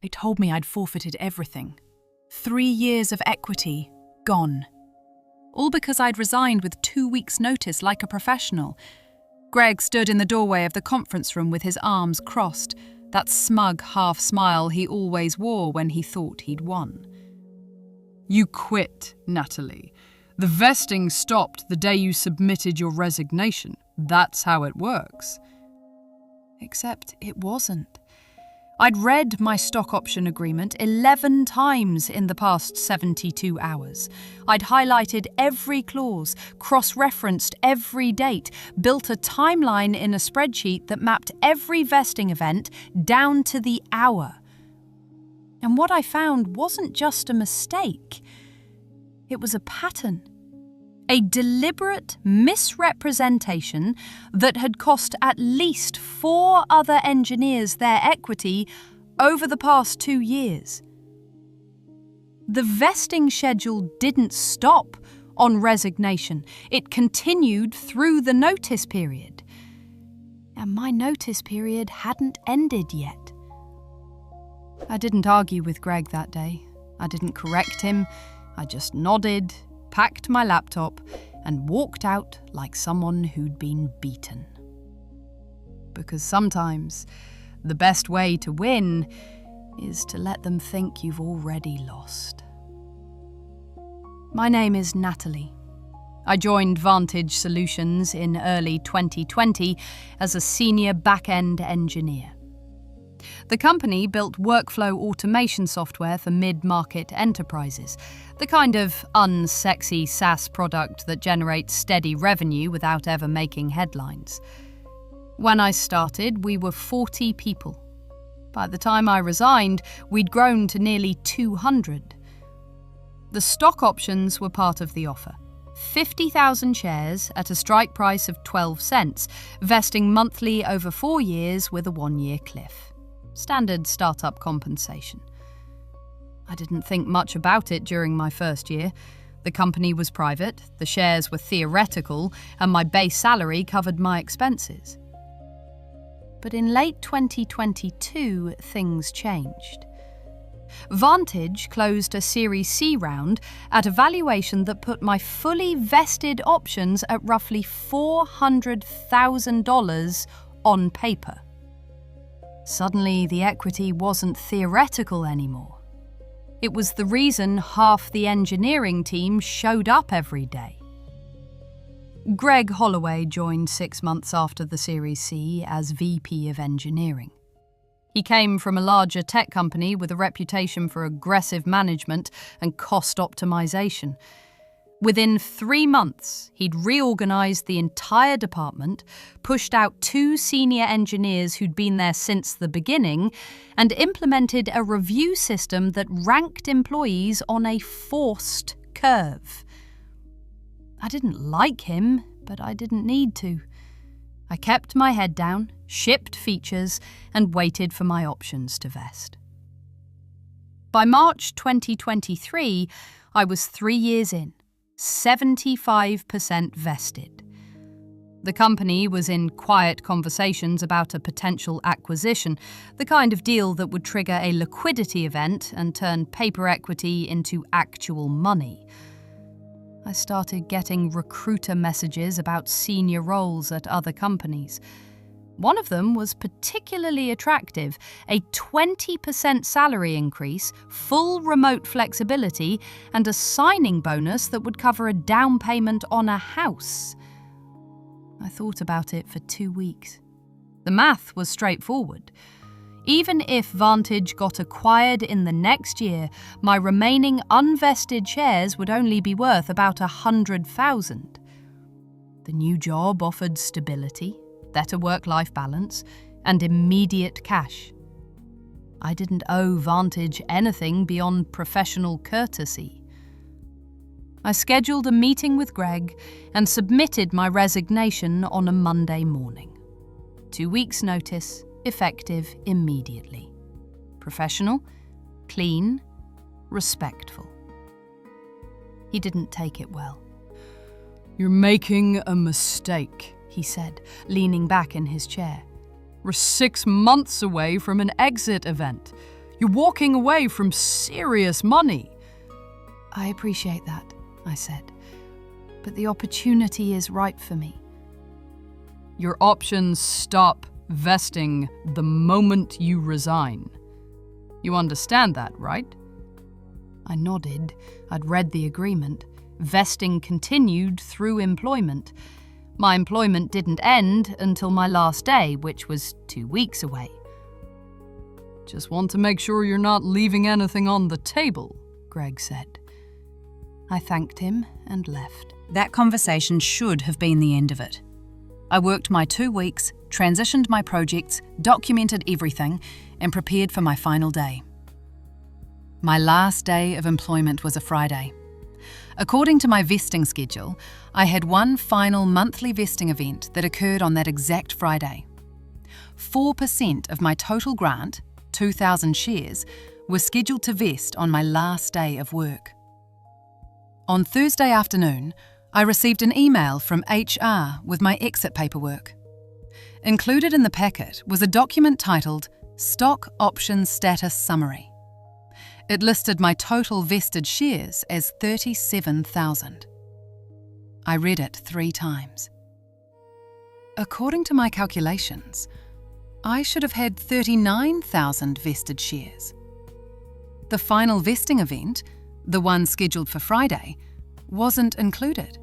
They told me I'd forfeited everything. 3 years of equity, gone. All because I'd resigned with 2 weeks' notice like a professional. Greg stood in the doorway of the conference room with his arms crossed, that smug half-smile he always wore when he thought he'd won. You quit, Natalie. The vesting stopped the day you submitted your resignation. That's how it works. Except it wasn't. I'd read my stock option agreement 11 times in the past 72 hours. I'd highlighted every clause, cross-referenced every date, built a timeline in a spreadsheet that mapped every vesting event down to the hour. And what I found wasn't just a mistake. It was a pattern. A deliberate misrepresentation that had cost at least 4 other engineers their equity over the past 2 years. The vesting schedule didn't stop on resignation. It continued through the notice period. And my notice period hadn't ended yet. I didn't argue with Greg that day. I didn't correct him. I just nodded, packed my laptop, and walked out like someone who'd been beaten. Because sometimes the best way to win is to let them think you've already lost. My name is Natalie. I joined Vantage Solutions in early 2020 as a senior back-end engineer. The company built workflow automation software for mid-market enterprises, the kind of unsexy SaaS product that generates steady revenue without ever making headlines. When I started, we were 40 people. By the time I resigned, we'd grown to nearly 200. The stock options were part of the offer. 50,000 shares at a strike price of 12 cents, vesting monthly over 4 years with a 1-year cliff. Standard startup compensation. I didn't think much about it during my first year. The company was private, the shares were theoretical, and my base salary covered my expenses. But in late 2022, things changed. Vantage closed a Series C round at a valuation that put my fully vested options at roughly $400,000 on paper. Suddenly, the equity wasn't theoretical anymore. It was the reason half the engineering team showed up every day. Greg Holloway joined 6 months after the Series C as VP of Engineering. He came from a larger tech company with a reputation for aggressive management and cost optimization. Within 3 months, he'd reorganized the entire department, pushed out 2 senior engineers who'd been there since the beginning, and implemented a review system that ranked employees on a forced curve. I didn't like him, but I didn't need to. I kept my head down, shipped features, and waited for my options to vest. By March 2023, I was 3 years in. 75% vested. The company was in quiet conversations about a potential acquisition, the kind of deal that would trigger a liquidity event and turn paper equity into actual money. I started getting recruiter messages about senior roles at other companies. One of them was particularly attractive, a 20% salary increase, full remote flexibility, and a signing bonus that would cover a down payment on a house. I thought about it for 2 weeks. The math was straightforward. Even if Vantage got acquired in the next year, my remaining unvested shares would only be worth about $100,000. The new job offered stability, better work-life balance, and immediate cash. I didn't owe Vantage anything beyond professional courtesy. I scheduled a meeting with Greg and submitted my resignation on a Monday morning. 2 weeks' notice, effective immediately. Professional, clean, respectful. He didn't take it well. You're making a mistake, he said, leaning back in his chair. We're 6 months away from an exit event. You're walking away from serious money. I appreciate that, I said, but the opportunity is right for me. Your options stop vesting the moment you resign. You understand that, right? I nodded. I'd read the agreement. Vesting continued through employment. My employment didn't end until my last day, which was 2 weeks away. Just want to make sure you're not leaving anything on the table, Greg said. I thanked him and left. That conversation should have been the end of it. I worked my 2 weeks, transitioned my projects, documented everything, and prepared for my final day. My last day of employment was a Friday. According to my vesting schedule, I had one final monthly vesting event that occurred on that exact Friday. 4% of my total grant, 2,000 shares, was scheduled to vest on my last day of work. On Thursday afternoon, I received an email from HR with my exit paperwork. Included in the packet was a document titled Stock Option Status Summary. It listed my total vested shares as 37,000. I read it 3 times. According to my calculations, I should have had 39,000 vested shares. The final vesting event, the one scheduled for Friday, wasn't included.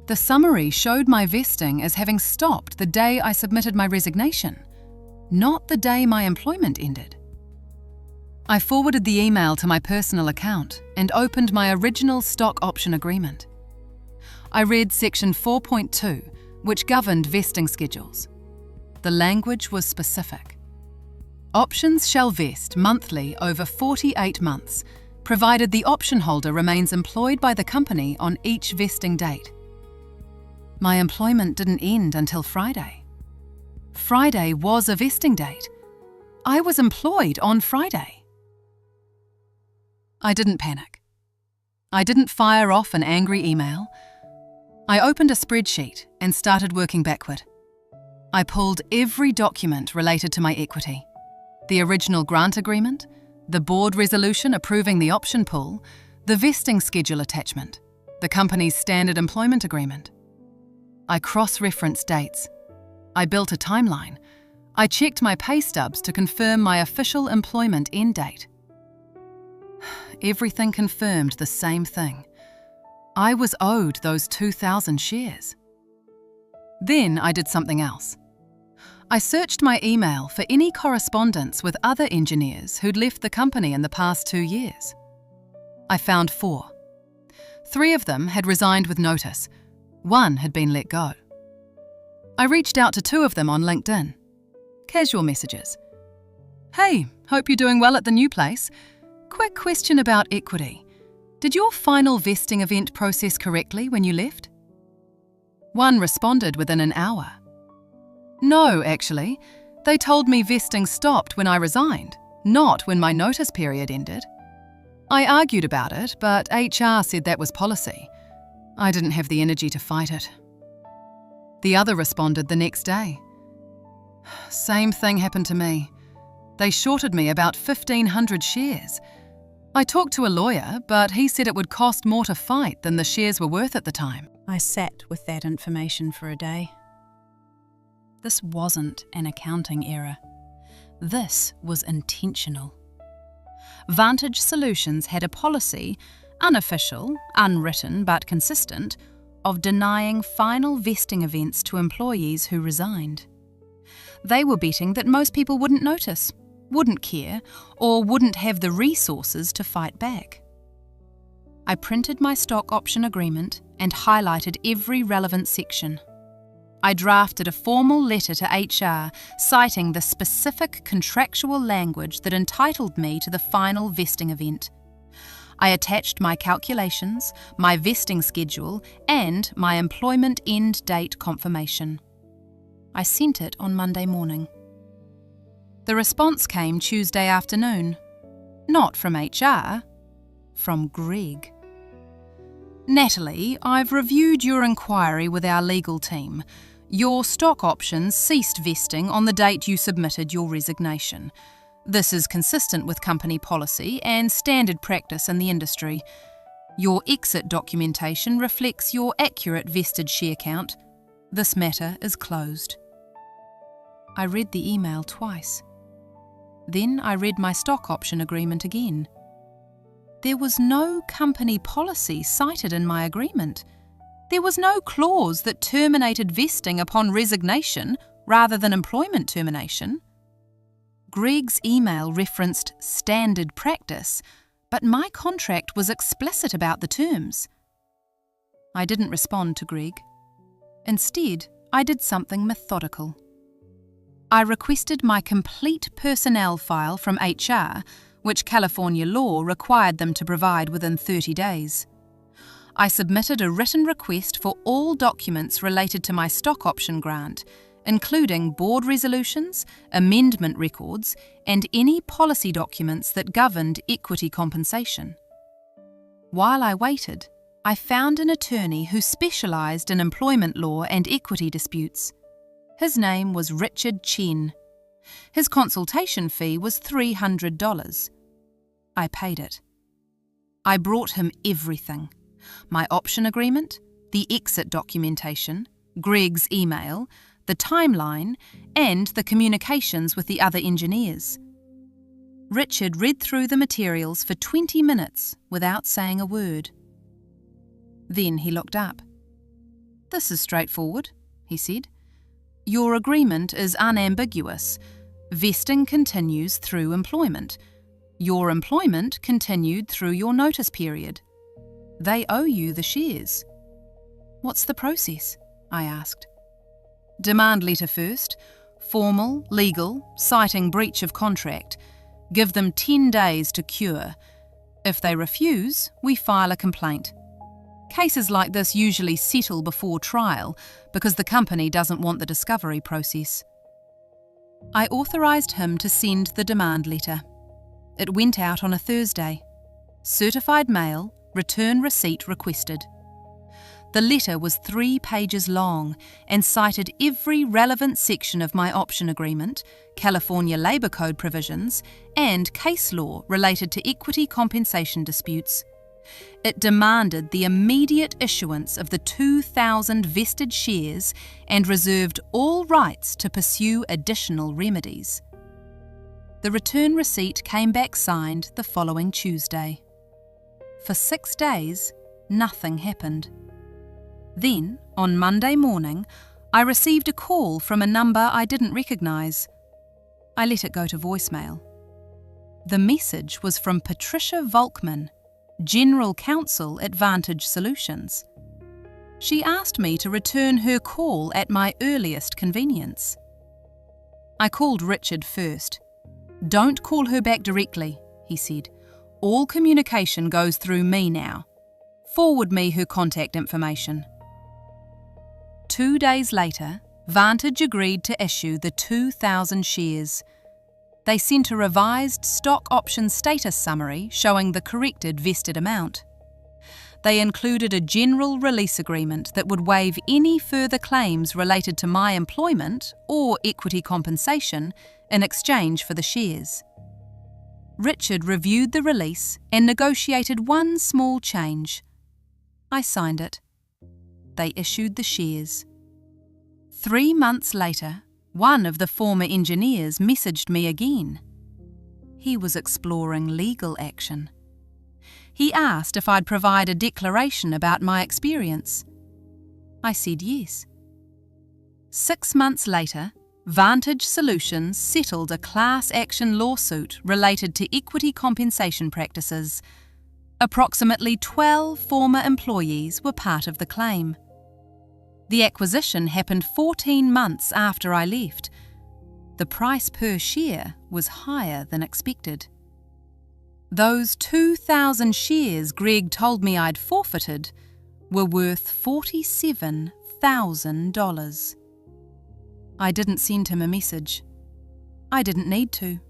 The summary showed my vesting as having stopped the day I submitted my resignation, not the day my employment ended. I forwarded the email to my personal account and opened my original stock option agreement. I read section 4.2, which governed vesting schedules. The language was specific. Options shall vest monthly over 48 months, provided the option holder remains employed by the company on each vesting date. My employment didn't end until Friday. Friday was a vesting date. I was employed on Friday. I didn't panic. I didn't fire off an angry email. I opened a spreadsheet and started working backward. I pulled every document related to my equity: the original grant agreement, the board resolution approving the option pool, the vesting schedule attachment, the company's standard employment agreement. I cross-referenced dates. I built a timeline. I checked my pay stubs to confirm my official employment end date. Everything confirmed the same thing. I was owed those 2,000 shares. Then I did something else. I searched my email for any correspondence with other engineers who'd left the company in the past 2 years. I found 4. 3 of them had resigned with notice. 1 had been let go. I reached out to 2 of them on LinkedIn. Casual messages. Hey, hope you're doing well at the new place. Quick question about equity. Did your final vesting event process correctly when you left? 1 responded within an hour. No, actually. They told me vesting stopped when I resigned, not when my notice period ended. I argued about it, but HR said that was policy. I didn't have the energy to fight it. The other responded the next day. Same thing happened to me. They shorted me about 1,500 shares. I talked to a lawyer, but he said it would cost more to fight than the shares were worth at the time. I sat with that information for a day. This wasn't an accounting error. This was intentional. Vantage Solutions had a policy, unofficial, unwritten but consistent, of denying final vesting events to employees who resigned. They were betting that most people wouldn't notice, wouldn't care, or wouldn't have the resources to fight back. I printed my stock option agreement and highlighted every relevant section. I drafted a formal letter to HR citing the specific contractual language that entitled me to the final vesting event. I attached my calculations, my vesting schedule, and my employment end date confirmation. I sent it on Monday morning. The response came Tuesday afternoon. Not from HR, from Greg. Natalie, I've reviewed your inquiry with our legal team. Your stock options ceased vesting on the date you submitted your resignation. This is consistent with company policy and standard practice in the industry. Your exit documentation reflects your accurate vested share count. This matter is closed." I read the email twice. Then I read my stock option agreement again. There was no company policy cited in my agreement. There was no clause that terminated vesting upon resignation rather than employment termination. Greg's email referenced standard practice, but my contract was explicit about the terms. I didn't respond to Greg. Instead, I did something methodical. I requested my complete personnel file from HR, which California law required them to provide within 30 days. I submitted a written request for all documents related to my stock option grant, including board resolutions, amendment records, and any policy documents that governed equity compensation. While I waited, I found an attorney who specialised in employment law and equity disputes. His name was Richard Chen. His consultation fee was $300. I paid it. I brought him everything: my option agreement, the exit documentation, Greg's email, the timeline, and the communications with the other engineers. Richard read through the materials for 20 minutes without saying a word. Then he looked up. "This is straightforward," he said. "Your agreement is unambiguous. Vesting continues through employment. Your employment continued through your notice period. They owe you the shares." "What's the process?" I asked. "Demand letter first, formal, legal, citing breach of contract. Give them 10 days to cure. If they refuse, we file a complaint. Cases like this usually settle before trial because the company doesn't want the discovery process." I authorised him to send the demand letter. It went out on a Thursday. Certified mail, return receipt requested. The letter was 3 pages long and cited every relevant section of my option agreement, California Labour Code provisions, and case law related to equity compensation disputes. It demanded the immediate issuance of the 2,000 vested shares and reserved all rights to pursue additional remedies. The return receipt came back signed the following Tuesday. For 6 days, nothing happened. Then, on Monday morning, I received a call from a number I didn't recognise. I let it go to voicemail. The message was from Patricia Volkman, General Counsel at Vantage Solutions. She asked me to return her call at my earliest convenience. I called Richard first. "Don't call her back directly," he said. "All communication goes through me now. Forward me her contact information." 2 days later, Vantage agreed to issue the 2,000 shares. They sent a revised stock option status summary showing the corrected vested amount. They included a general release agreement that would waive any further claims related to my employment or equity compensation in exchange for the shares. Richard reviewed the release and negotiated one small change. I signed it. They issued the shares. 3 months later, one of the former engineers messaged me again. He was exploring legal action. He asked if I'd provide a declaration about my experience. I said yes. 6 months later, Vantage Solutions settled a class action lawsuit related to equity compensation practices. Approximately 12 former employees were part of the claim. The acquisition happened 14 months after I left. The price per share was higher than expected. Those 2,000 shares Greg told me I'd forfeited were worth $47,000. I didn't send him a message. I didn't need to.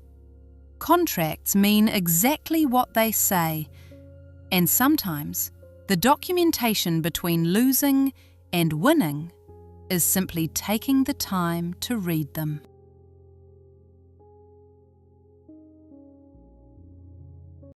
Contracts mean exactly what they say, and sometimes the documentation between losing and winning is simply taking the time to read them.